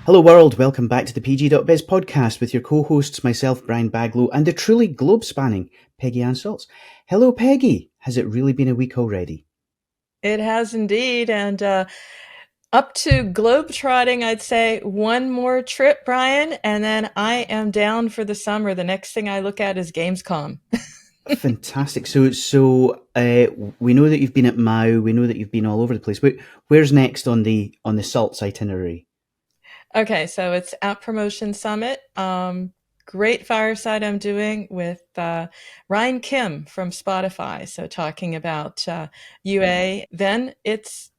Hello world, welcome back to the PG.Biz podcast with your co-hosts, myself, Brian Baglow, and the truly globe-spanning Peggy Ann Saltz. Hello Peggy, has it really been a week already? It has indeed, and up to globe-trotting, I'd say one more trip, Brian, and then I am down for the summer. The next thing I look at is Gamescom. Fantastic. So we know that you've been at Mau, we know that you've been all over the place. Where's next on the Saltz itinerary? Okay, so it's App Promotion Summit. Great fireside I'm doing with Ryan Kim from Spotify. So talking about UA. Then it's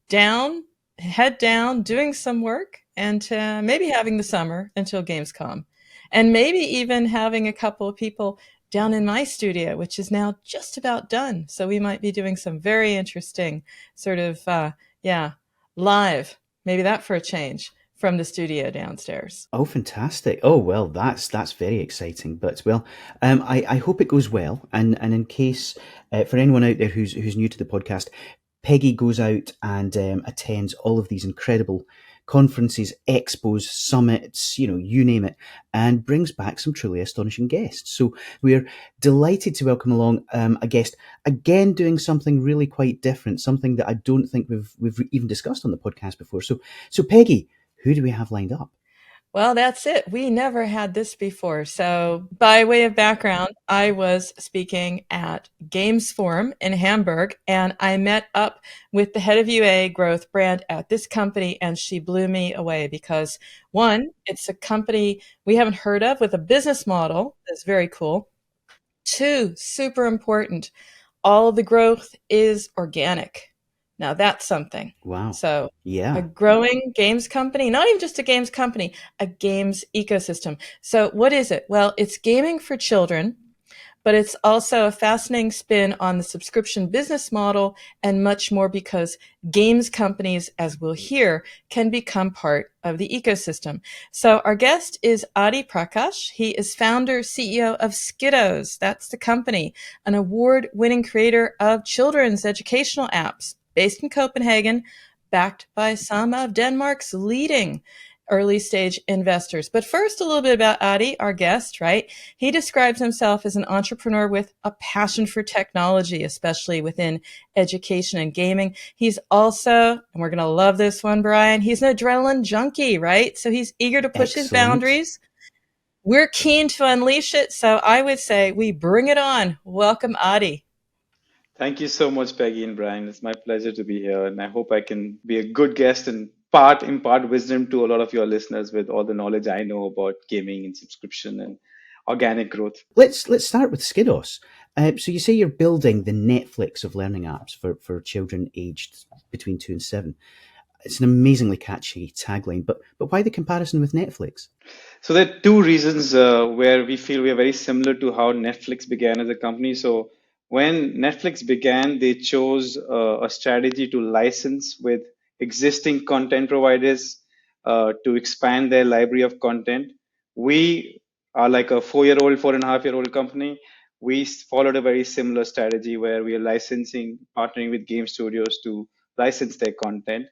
head down, doing some work, and maybe having the summer until Gamescom. And maybe even having a couple of people down in my studio, which is now just about done. So we might be doing some very interesting sort of, live. Maybe that for a change from the studio downstairs. Oh, fantastic! Oh, well, that's very exciting. But well, I hope it goes well. And in case for anyone out there who's new to the podcast, Peggy goes out and attends all of these incredible conferences, expos, summits, you name it, and brings back some truly astonishing guests. So we're delighted to welcome along a guest again doing something really quite different, something that I don't think we've even discussed on the podcast before. So Peggy, who do we have lined up? Well, that's it. We never had this before. So, by way of background, I was speaking at Games Forum in Hamburg, and I met up with the head of UA growth brand at this company, and she blew me away because one, it's a company we haven't heard of with a business model that's very cool. Two, super important, all of the growth is organic. Now that's something. Wow. So Yeah. a growing games company, not even just a games company, a games ecosystem. So what is it? Well, it's gaming for children, but it's also a fascinating spin on the subscription business model and much more because games companies, as we'll hear, can become part of the ecosystem. So our guest is Adi Prakash. He is founder, CEO of SKIDOS. That's the company, an award-winning creator of children's educational apps based in Copenhagen, backed by some of Denmark's leading early stage investors. But first, a little bit about Adi, our guest, right? He describes himself as an entrepreneur with a passion for technology, especially within education and gaming. He's also, and we're going to love this one, Brian, he's an adrenaline junkie, right? So he's eager to push his boundaries. We're keen to unleash it. So I would say we bring it on. Welcome, Adi. Thank you so much, Peggy and Brian. It's my pleasure to be here, and I hope I can be a good guest and impart wisdom to a lot of your listeners with all the knowledge I know about gaming and subscription and organic growth. Let's start with SKIDOS. So you say you're building the Netflix of learning apps for children aged between 2 and 7. It's an amazingly catchy tagline, but why the comparison with Netflix? So there are two reasons where we feel we are very similar to how Netflix began as a company. So when Netflix began, they chose a strategy to license with existing content providers to expand their library of content. We are like a 4-year-old, 4.5-year-old company. We followed a very similar strategy where we are licensing, partnering with game studios to license their content.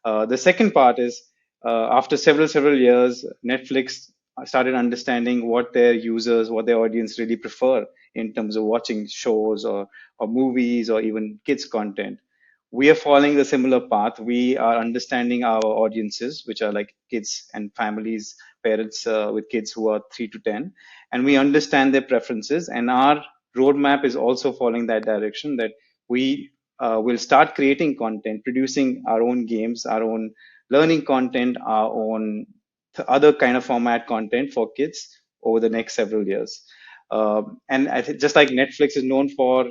The second part is after several years, Netflix started understanding what their users, what their audience really prefer in terms of watching shows or movies or even kids content. We are following the similar path. We are understanding our audiences, which are like kids and families, parents with kids who are 3 to 10, and we understand their preferences. And our roadmap is also following that direction, that we will start creating content, producing our own games, our own learning content, our own other kind of format content for kids over the next several years. And I think just like Netflix is known for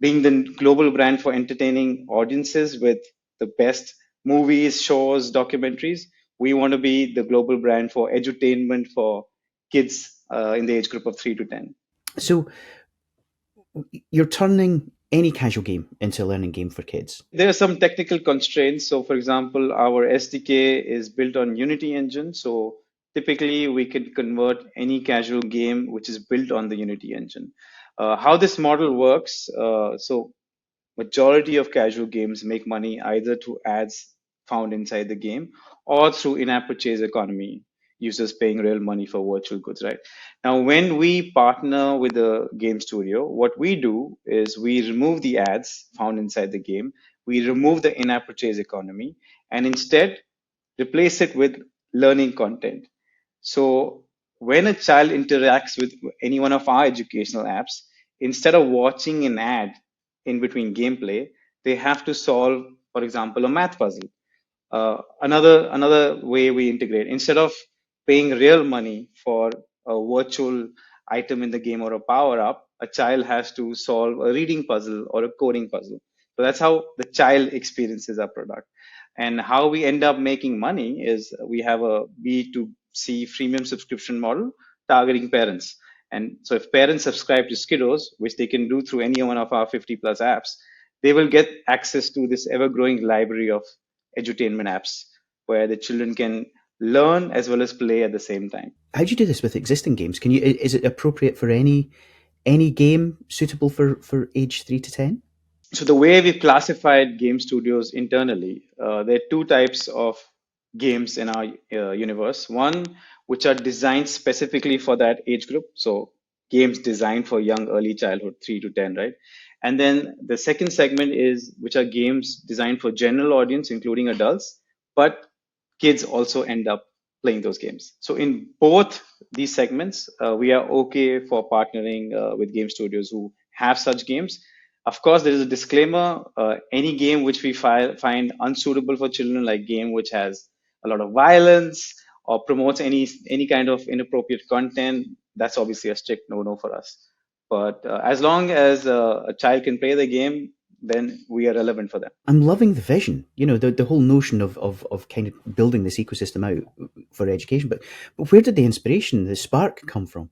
being the global brand for entertaining audiences with the best movies, shows, documentaries, we want to be the global brand for edutainment for kids in the age group of 3 to 10. So you're turning any casual game into a learning game for kids. There are some technical constraints. So, for example, our SDK is built on Unity engine. So typically we can convert any casual game which is built on the Unity engine. How this model works, so majority of casual games make money either through ads found inside the game or through in-app purchase economy, users paying real money for virtual goods, right? Now, when we partner with a game studio, what we do is we remove the ads found inside the game, we remove the in-app purchase economy, and instead replace it with learning content. So when a child interacts with any one of our educational apps, instead of watching an ad in between gameplay, they have to solve, for example, a math puzzle. Another way we integrate, instead of paying real money for a virtual item in the game or a power up, a child has to solve a reading puzzle or a coding puzzle. So that's how the child experiences our product. And how we end up making money is we have a B2C freemium subscription model targeting parents. And so if parents subscribe to SKIDOS, which they can do through any one of our 50 plus apps, they will get access to this ever growing library of edutainment apps where the children can learn as well as play at the same time. How do you do this with existing games? Can you? Is it appropriate for any game suitable for age 3 to 10? So the way we classified game studios internally, there are two types of games in our universe. One, which are designed specifically for that age group. So games designed for young, early childhood, 3 to 10, right? And then the second segment is which are games designed for general audience, including adults, but kids also end up playing those games. So in both these segments, we are okay for partnering with game studios who have such games. Of course, there is a disclaimer. Any game which we find unsuitable for children, like game which has a lot of violence or promotes any kind of inappropriate content, that's obviously a strict no-no for us. But as long as a child can play the game, then we are relevant for them. I'm loving the vision. The whole notion of kind of building this ecosystem out for education. But where did the inspiration, the spark, come from?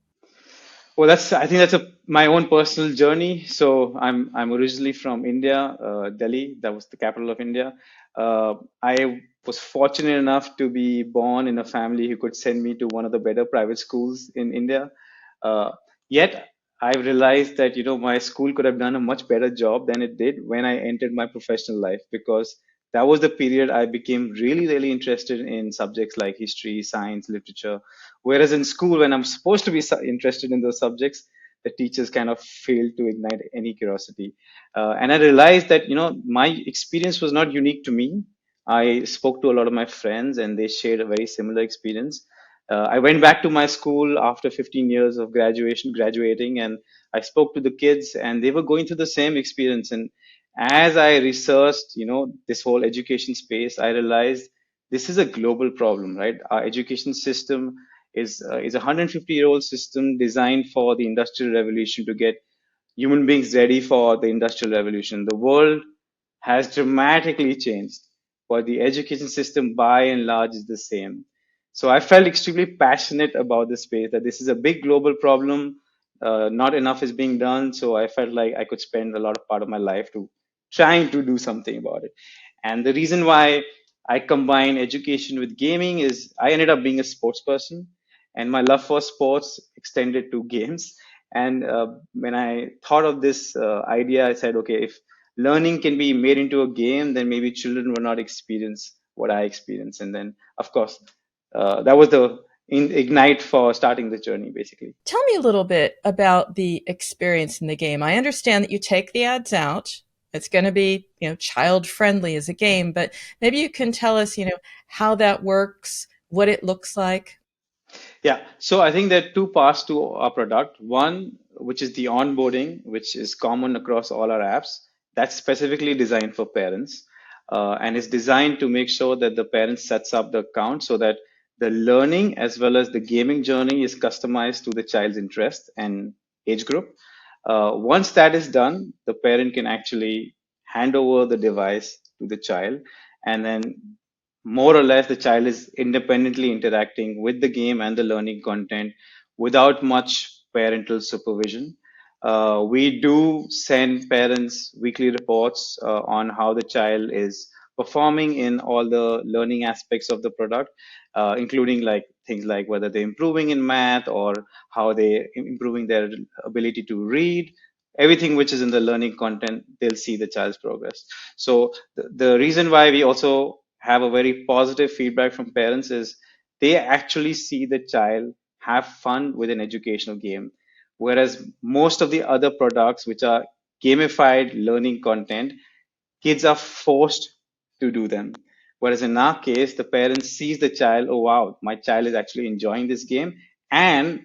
Well, I think that's my own personal journey. So I'm originally from India, Delhi. That was the capital of India. I was fortunate enough to be born in a family who could send me to one of the better private schools in India. Uh, Yet I've realized that my school could have done a much better job than it did when I entered my professional life, because that was the period I became really, really interested in subjects like history, science, literature. Whereas in school, when I'm supposed to be interested in those subjects, the teachers kind of failed to ignite any curiosity. And I realized that, my experience was not unique to me. I spoke to a lot of my friends and they shared a very similar experience. I went back to my school after 15 years of graduating, and I spoke to the kids and they were going through the same experience. And as I researched, this whole education space, I realized this is a global problem, right? Our education system is a 150-year-old system designed for the industrial revolution to get human beings ready for the industrial revolution. The world has dramatically changed, but the education system by and large is the same. So I felt extremely passionate about this space, that this is a big global problem. Not enough is being done. So I felt like I could spend a lot of part of my life to trying to do something about it. And the reason why I combine education with gaming is I ended up being a sports person, and my love for sports extended to games. And when I thought of this idea, I said, okay, if learning can be made into a game, then maybe children will not experience what I experience. And then, of course, that was the ignite for starting the journey, basically. Tell me a little bit about the experience in the game. I understand that you take the ads out. It's going to be, child friendly as a game, but maybe you can tell us, how that works, what it looks like. Yeah, so I think there are two parts to our product. One, which is the onboarding, which is common across all our apps. That's specifically designed for parents, and it's designed to make sure that the parent sets up the account so that the learning as well as the gaming journey is customized to the child's interest and age group. Once that is done, the parent can actually hand over the device to the child, and then more or less the child is independently interacting with the game and the learning content without much parental supervision. We do send parents weekly reports on how the child is performing in all the learning aspects of the product, including like things like whether they're improving in math or how they improving their ability to read. Everything which is in the learning content, they'll see the child's progress. So the reason why we also have a very positive feedback from parents is they actually see the child have fun with an educational game. Whereas most of the other products, which are gamified learning content, kids are forced to do them. Whereas in our case, the parent sees the child, oh wow, my child is actually enjoying this game and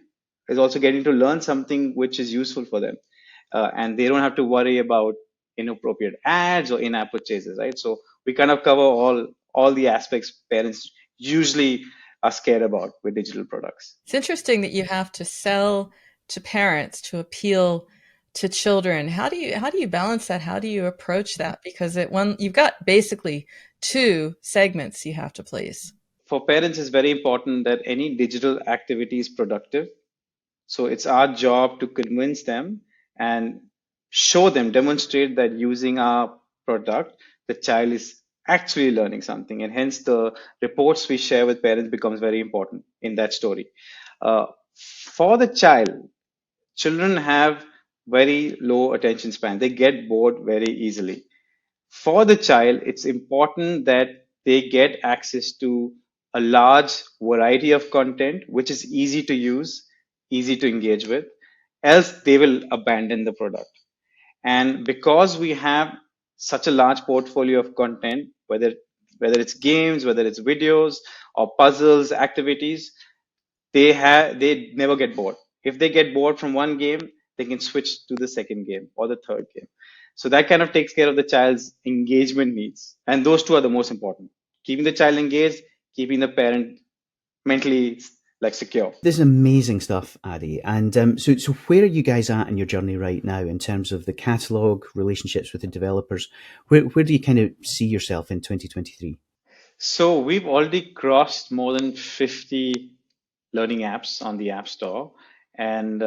is also getting to learn something which is useful for them. And they don't have to worry about inappropriate ads or in-app purchases, right? So we kind of cover all the aspects parents usually are scared about with digital products. It's interesting that you have to sell to parents to appeal to children. How do you balance that? How do you approach that? Because you've got basically two segments you have to please. For parents, it's very important that any digital activity is productive. So it's our job to convince them and show them, demonstrate that using our product, the child is actually learning something. And hence the reports we share with parents becomes very important in that story. For the child, children have very low attention span. They get bored very easily. For the child, it's important that they get access to a large variety of content, which is easy to use, easy to engage with, else they will abandon the product. And because we have such a large portfolio of content, whether it's games, whether it's videos or puzzles, activities, they never get bored. If they get bored from one game, they can switch to the second game or the third game. So that kind of takes care of the child's engagement needs. And those two are the most important. Keeping the child engaged, keeping the parent mentally like secure. This is amazing stuff, Adi. And so where are you guys at in your journey right now in terms of the catalog, relationships with the developers? Where do you kind of see yourself in 2023? So we've already crossed more than 50 learning apps on the App Store. And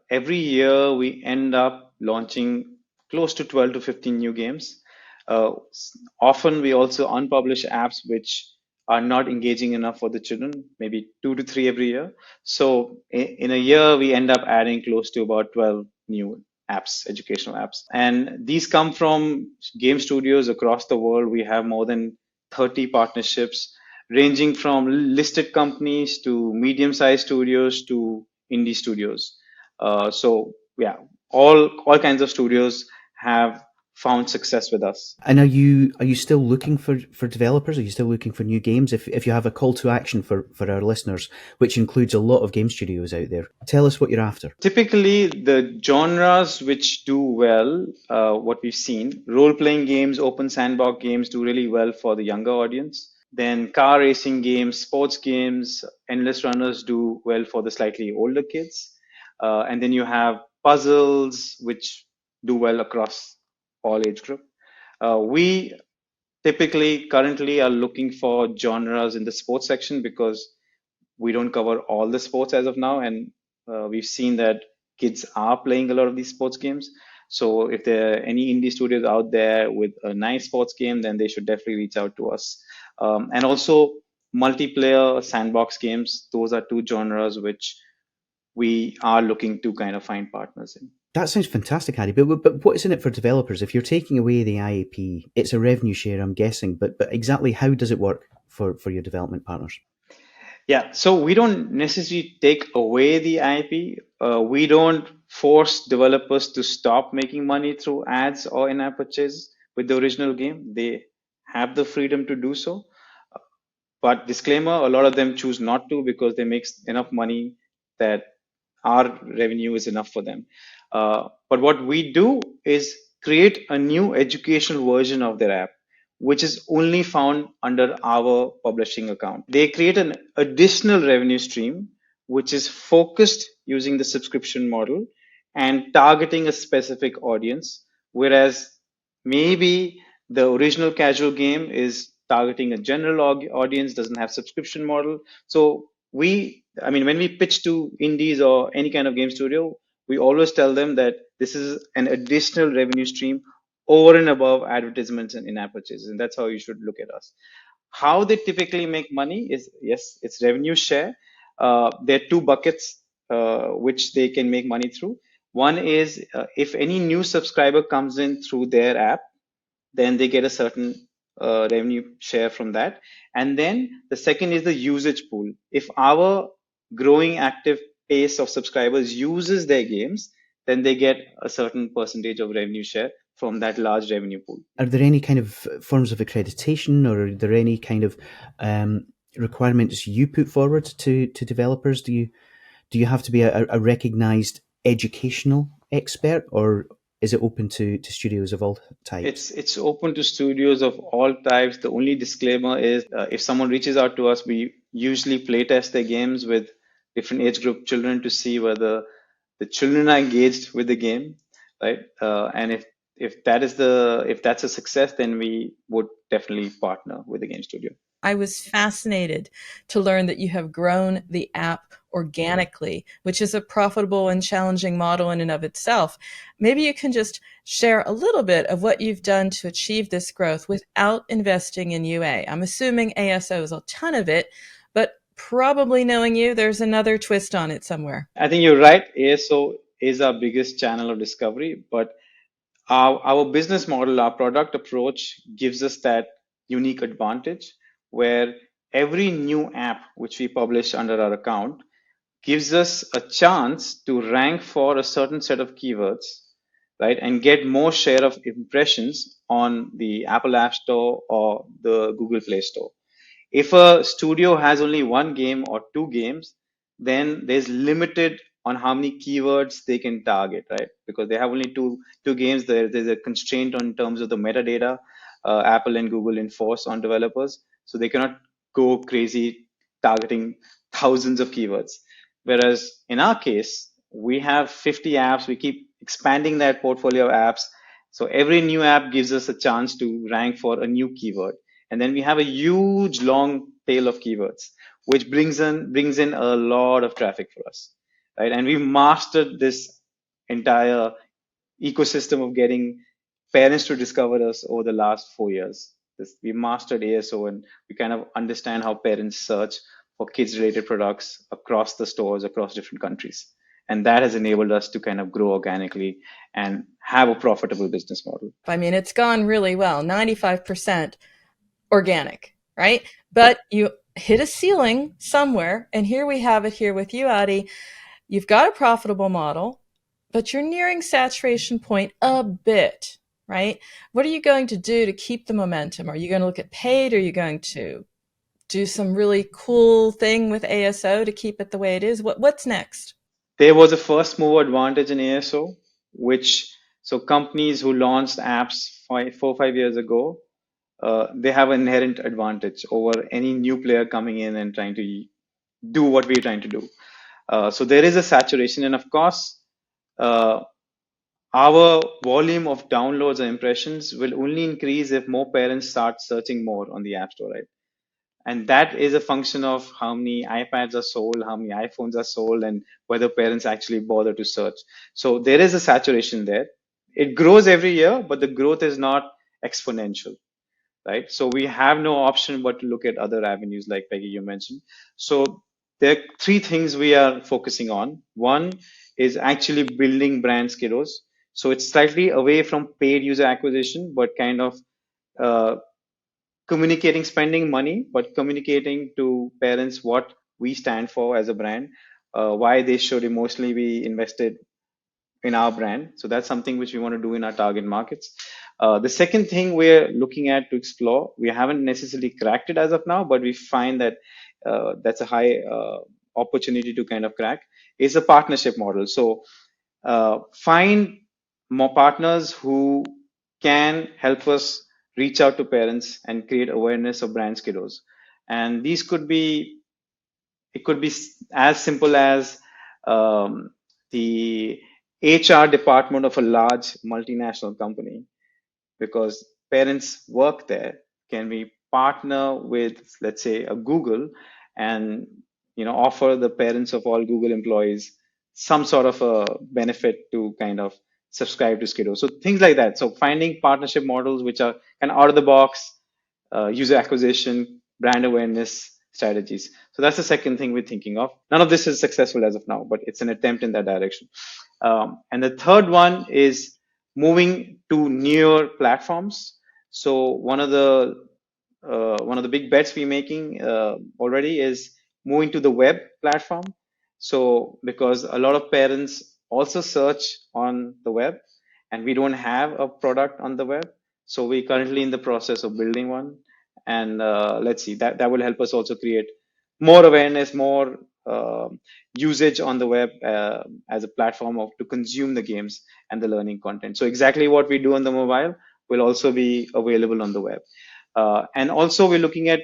every year we end up launching close to 12 to 15 new games. Often we also unpublish apps which are not engaging enough for the children, maybe 2 to 3 every year. So in a year, we end up adding close to about 12 new apps, educational apps. And these come from game studios across the world. We have more than 30 partnerships ranging from listed companies to medium-sized studios to indie studios. So yeah, all kinds of studios have found success with us. And are you still looking for developers? Are you still looking for new games? If you have a call to action for our listeners, which includes a lot of game studios out there, tell us what you're after. Typically, the genres which do well, what we've seen, role-playing games, open sandbox games do really well for the younger audience. Then car racing games, sports games, endless runners do well for the slightly older kids. And then you have puzzles, which do well across all age group. We typically currently are looking for genres in the sports section because we don't cover all the sports as of now, and we've seen that kids are playing a lot of these sports games. So if there are any indie studios out there with a nice sports game, then they should definitely reach out to us. And also multiplayer sandbox games, those are two genres which we are looking to kind of find partners in. That sounds fantastic, Adi. But what's in it for developers? If you're taking away the IAP, it's a revenue share, I'm guessing. But exactly how does it work for your development partners? Yeah, so we don't necessarily take away the IP. We don't force developers to stop making money through ads or in-app purchase with the original game. They have the freedom to do so. But disclaimer, a lot of them choose not to because they make enough money that our revenue is enough for them. But what we do is create a new educational version of their app, which is only found under our publishing account. They create an additional revenue stream, which is focused using the subscription model and targeting a specific audience, whereas maybe the original casual game is targeting a general audience, doesn't have subscription model. So when we pitch to indies or any kind of game studio, we always tell them that this is an additional revenue stream over and above advertisements and in-app purchases, and that's how you should look at us. How they typically make money is, yes, it's revenue share, there are two buckets which they can make money through. One is if any new subscriber comes in through their app, then they get a certain revenue share from that. And then the second is the usage pool. If our growing active base of subscribers uses their games, then they get a certain percentage of revenue share from that large revenue pool. Are there any kind of forms of accreditation, or are there any kind of requirements you put forward to developers? Do you have to be a recognized educational expert, or is it open to studios of all types? It's open to studios of all types. The only disclaimer is if someone reaches out to us, we usually play test their games with different age group children to see whether the children are engaged with the game, right? And if that's a success, then we would definitely partner with the game studio. I was fascinated to learn that you have grown the app organically, which is a profitable and challenging model in and of itself. Maybe you can just share a little bit of what you've done to achieve this growth without investing in UA. I'm assuming ASO is a ton of it, but probably knowing you, there's another twist on it somewhere. I think you're right. ASO is our biggest channel of discovery, but our business model, our product approach gives us that unique advantage where every new app which we publish under our account gives us a chance to rank for a certain set of keywords, right? And get more share of impressions on the Apple App Store or the Google Play Store. If a studio has only one game or two games, then there's limited on how many keywords they can target, right? Because they have only two games. There's a constraint on terms of the metadata Apple and Google enforce on developers, so they cannot go crazy targeting thousands of keywords. Whereas in our case, we have 50 apps. We keep expanding that portfolio of apps. So every new app gives us a chance to rank for a new keyword. And then we have a huge long tail of keywords, which brings in a lot of traffic for us, right? And we've mastered this entire ecosystem of getting parents to discover us over the last 4 years. We mastered ASO, and we kind of understand how parents search for kids related products across the stores, across different countries. And that has enabled us to kind of grow organically and have a profitable business model. I mean, it's gone really well, 95% organic, right? But you hit a ceiling somewhere, and here we have it here with you, Adi. You've got a profitable model, but you're nearing saturation point a bit, right? What are you going to do to keep the momentum? Are you going to look at paid? Are you going to do some really cool thing with ASO to keep it the way it is? What's next? There was a first mover advantage in ASO, so companies who launched apps 4 or 5 years ago, they have an inherent advantage over any new player coming in and trying to do what we're trying to do. So there is a saturation, and of course, our volume of downloads and impressions will only increase if more parents start searching more on the App Store, right? And that is a function of how many iPads are sold, how many iPhones are sold, and whether parents actually bother to search. So there is a saturation there. It grows every year, but the growth is not exponential, right? So we have no option but to look at other avenues like Peggy, you mentioned. So there are three things we are focusing on. One is actually building brand SKIDOS. So it's slightly away from paid user acquisition, but kind of uh, communicating, spending money, but communicating to parents what we stand for as a brand, why they should emotionally be invested in our brand. So that's something which we want to do in our target markets. The second thing we're looking at to explore, we haven't necessarily cracked it as of now, but we find that that's a high opportunity to kind of crack, is a partnership model. So find more partners who can help us reach out to parents and create awareness of brand SKIDOS. And these could be, it could be as simple as the HR department of a large multinational company, because parents work there. Can we partner with, let's say, a Google, and offer the parents of all Google employees some sort of a benefit to kind of subscribe to SKIDO? So things like that. So finding partnership models which are kind of out of the box, user acquisition, brand awareness, strategies. So that's the second thing we're thinking of. None of this is successful as of now, but it's an attempt in that direction. And the third one is moving to newer platforms. So one of the big bets we're making already is moving to the web platform. So because a lot of parents also search on the web, and we don't have a product on the web, so we're currently in the process of building one. And let's see, that will help us also create more awareness, more usage on the web as a platform of to consume the games and the learning content. So exactly what we do on the mobile will also be available on the web. And also we're looking at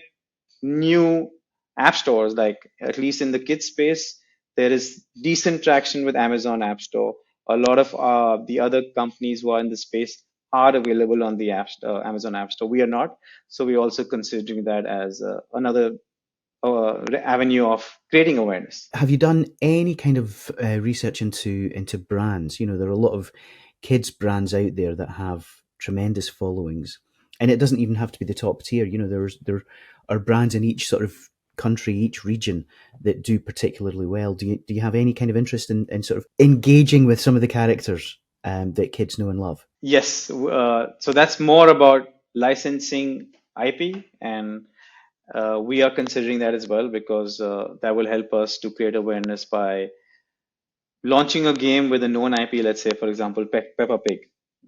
new app stores, like at least in the kids space, there is decent traction with Amazon App Store. A lot of the other companies who are in the space are available on the Amazon App Store. We are not, so we're also considering that as another avenue of creating awareness. Have you done any kind of research into brands? You know, there are a lot of kids brands out there that have tremendous followings, and it doesn't even have to be the top tier. You know, there are brands in each sort of country, each region that do particularly well. Do you have any kind of interest in sort of engaging with some of the characters that kids know and love? Yes, so that's more about licensing IP, and we are considering that as well, because that will help us to create awareness by launching a game with a known IP, let's say, for example, Peppa Pig.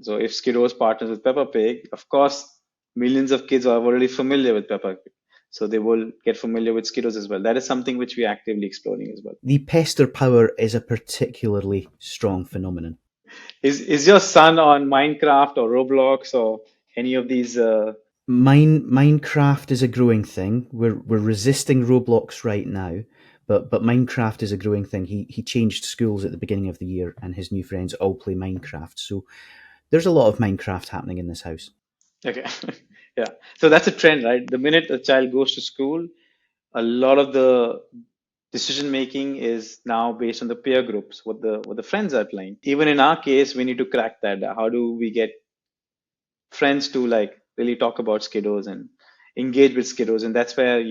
So if SKIDOS partners with Peppa Pig, of course, millions of kids are already familiar with Peppa Pig. So they will get familiar with SKIDOS as well. That is something which we're actively exploring as well. The pester power is a particularly strong phenomenon. Is your son on Minecraft or Roblox or any of these? Minecraft is a growing thing. We're resisting Roblox right now, but Minecraft is a growing thing. He changed schools at the beginning of the year, and his new friends all play Minecraft. So there's a lot of Minecraft happening in this house. Okay, yeah. So that's a trend, right? The minute a child goes to school, a lot of the decision making is now based on the peer groups, what the friends are playing. Even in our case, we need to crack that. How do we get friends to like really talk about Skidos and engage with Skidos? And that's where,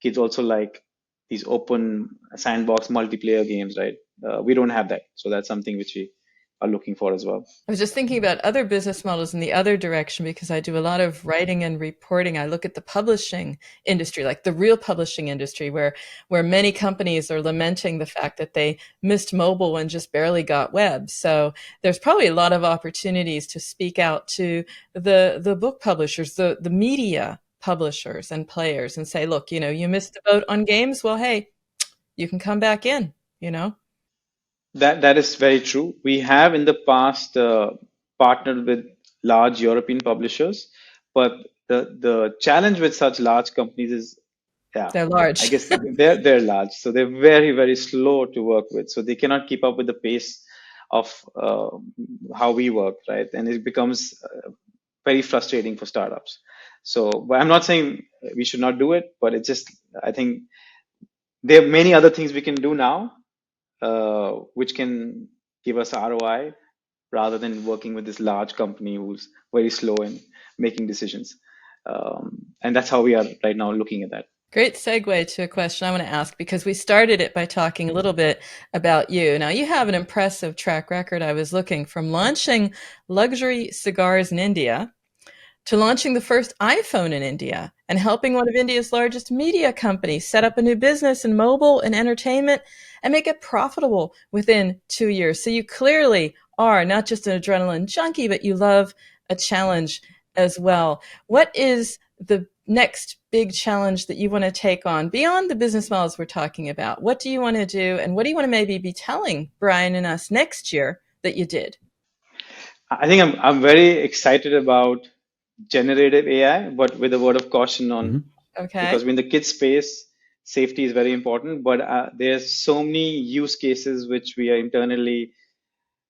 kids also like these open sandbox multiplayer games, right? We don't have that, so that's something which we are looking for as well. I was just thinking about other business models in the other direction because I do a lot of writing and reporting. I look at the publishing industry, like the real publishing industry, where many companies are lamenting the fact that they missed mobile and just barely got web. So there's probably a lot of opportunities to speak out to the book publishers, the media publishers and players, and say, look, you missed the boat on games. Well, hey, you can come back in, you know? That is very true. We have in the past partnered with large European publishers, but the challenge with such large companies is, yeah, They're I large. guess they're large, so they're very very slow to work with. So they cannot keep up with the pace of how we work, right? And it becomes very frustrating for startups. So, but I'm not saying we should not do it, but it's just I think there are many other things we can do now which can give us ROI rather than working with this large company who's very slow in making decisions. And that's how we are right now looking at that. Great segue to a question I want to ask because we started it by talking a little bit about you. Now, you have an impressive track record. I was looking from launching luxury cigars in India to launching the first iPhone in India and helping one of India's largest media companies set up a new business in mobile and entertainment and make it profitable within 2 years. So you clearly are not just an adrenaline junkie, but you love a challenge as well. What is the next big challenge that you want to take on beyond the business models we're talking about? What do you want to do? And what do you want to maybe be telling Brian and us next year that you did? I think I'm very excited about generative AI, but with a word of caution on, Okay. because in the kids space, safety is very important. But there's so many use cases which we are internally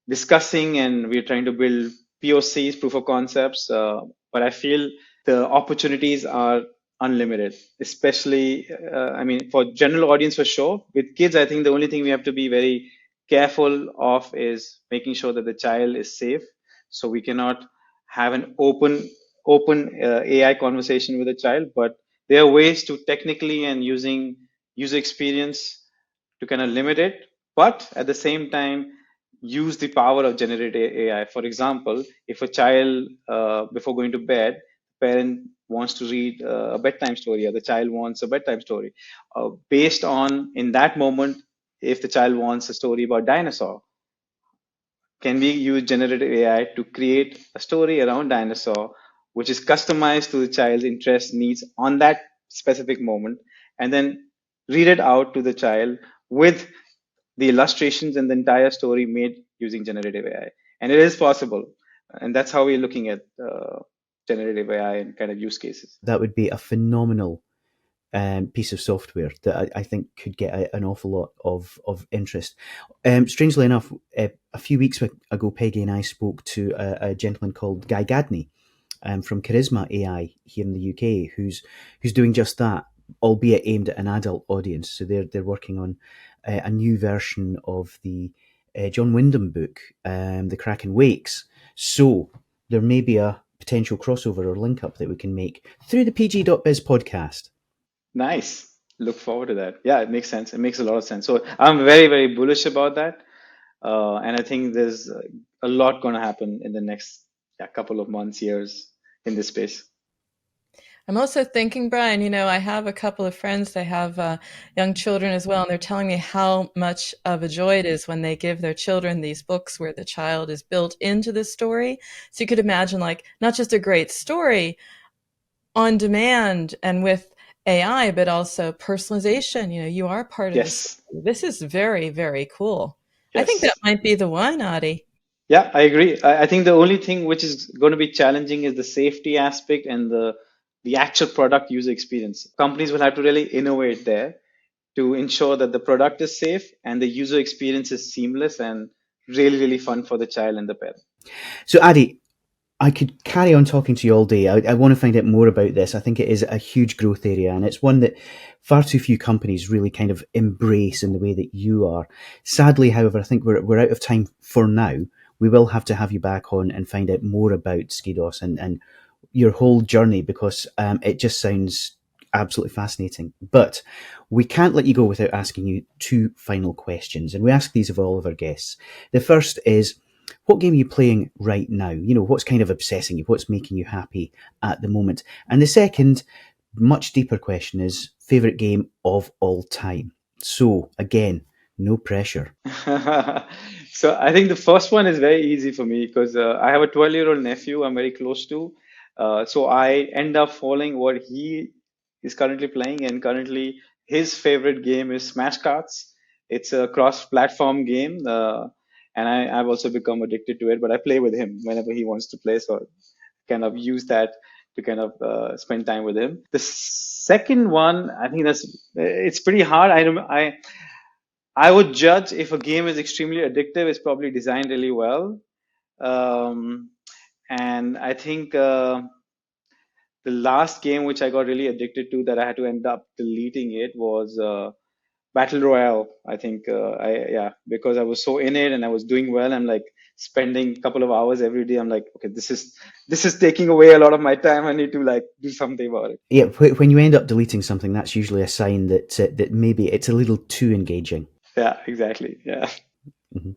discussing, and we're trying to build POCs, proof of concepts. But I feel the opportunities are unlimited, especially, I mean, for general audience for sure. With kids, I think the only thing we have to be very careful of is making sure that the child is safe. So we cannot have an open AI conversation with a child, but There are ways to technically and using user experience to kind of limit it, but at the same time, use the power of generative AI. For example, if a child, before going to bed, parent wants to read a bedtime story, or the child wants a bedtime story, based on in that moment, if the child wants a story about dinosaur, can we use generative AI to create a story around dinosaur, which is customized to the child's interest needs on that specific moment, and then read it out to the child with the illustrations and the entire story made using generative AI? And it is possible, and that's how we're looking at generative AI and kind of use cases. That would be a phenomenal piece of software that I think could get an awful lot of interest. Strangely enough, a few weeks ago, Peggy and I spoke to a gentleman called Guy Gadney from Charisma AI here in the UK, who's doing just that, albeit aimed at an adult audience. So they're working on a new version of the John Wyndham book, The Kraken Wakes. So there may be a potential crossover or link up that we can make through the PG.Biz podcast. Nice. Look forward to that. Yeah, it makes sense. It makes a lot of sense. So I'm very, very bullish about that. And I think there's a lot going to happen in the next couple of months, years in this space. I'm also thinking, Brian, I have a couple of friends, they have young children as well, and they're telling me how much of a joy it is when they give their children these books where the child is built into the story. So you could imagine, like, not just a great story on demand and with AI, but also personalization. You are part of this. Yes. This is very, very cool. I think that Yes. might be the one, Adi. Yeah, I agree. I think the only thing which is going to be challenging is the safety aspect and the actual product user experience. Companies will have to really innovate there to ensure that the product is safe and the user experience is seamless and really, really fun for the child and the parent. So, Adi, I could carry on talking to you all day. I want to find out more about this. I think it is a huge growth area, and it's one that far too few companies really kind of embrace in the way that you are. Sadly, however, I think we're out of time for now. We will have to have you back on and find out more about SKIDOS and your whole journey, because it just sounds absolutely fascinating. But we can't let you go without asking you two final questions, and we ask these of all of our guests. The first is, what game are you playing right now? What's kind of obsessing you? What's making you happy at the moment? And the second, much deeper question is, favourite game of all time? So, again, no pressure. So I think the first one is very easy for me because I have a 12-year-old nephew I'm very close to. So I end up following what he is currently playing, and currently his favorite game is Smash Cards. It's a cross-platform game, and I've also become addicted to it. But I play with him whenever he wants to play, so I kind of use that to kind of spend time with him. The second one, I think it's pretty hard. I would judge if a game is extremely addictive, it's probably designed really well. Um, and I think the last game which I got really addicted to that I had to end up deleting it was Battle Royale. I think because I was so in it and I was doing well. I'm like spending a couple of hours every day. I'm like, okay, this is taking away a lot of my time. I need to like do something about it. Yeah, when you end up deleting something, that's usually a sign that maybe it's a little too engaging. Yeah, exactly. Yeah. Mm-hmm.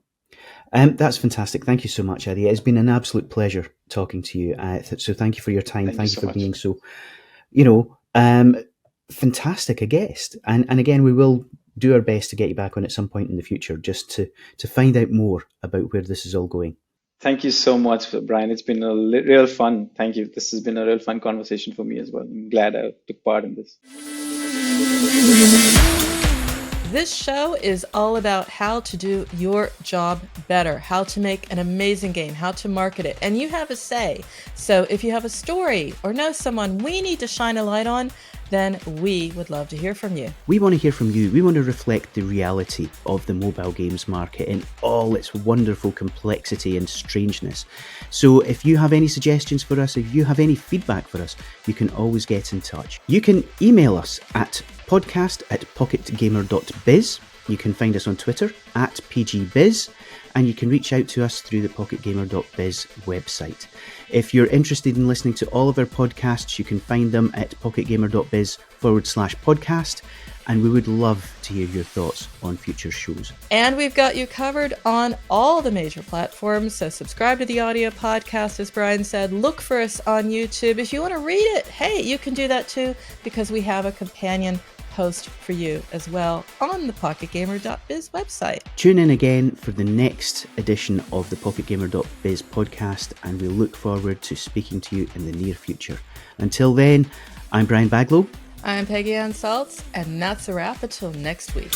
That's fantastic. Thank you so much, Eddie. It's been an absolute pleasure talking to you. So thank you for your time. Thank you so for much. being so, fantastic a guest. And again, we will do our best to get you back on at some point in the future, just to find out more about where this is all going. Thank you so much, Brian. It's been a real fun. Thank you. This has been a real fun conversation for me as well. I'm glad I took part in this. This show is all about how to do your job better, how to make an amazing game, how to market it, and you have a say. So if you have a story or know someone we need to shine a light on, then we would love to hear from you. We want to hear from you. We want to reflect the reality of the mobile games market in all its wonderful complexity and strangeness. So if you have any suggestions for us, if you have any feedback for us, you can always get in touch. You can email us at podcast@pocketgamer.biz. You can find us on Twitter at PG.Biz, and you can reach out to us through the pocketgamer.biz website. If you're interested in listening to all of our podcasts, you can find them at pocketgamer.biz/podcast, and we would love to hear your thoughts on future shows. And we've got you covered on all the major platforms, so subscribe to the audio podcast, as Brian said. Look for us on YouTube. If you want to read it, hey, you can do that too, because we have a companion post for you as well on the pocketgamer.biz website. Tune in again for the next edition of the pocketgamer.biz podcast, and we look forward to speaking to you in the near future. Until then, I'm Brian Baglow. I'm Peggy Ann Saltz, and that's a wrap until next week.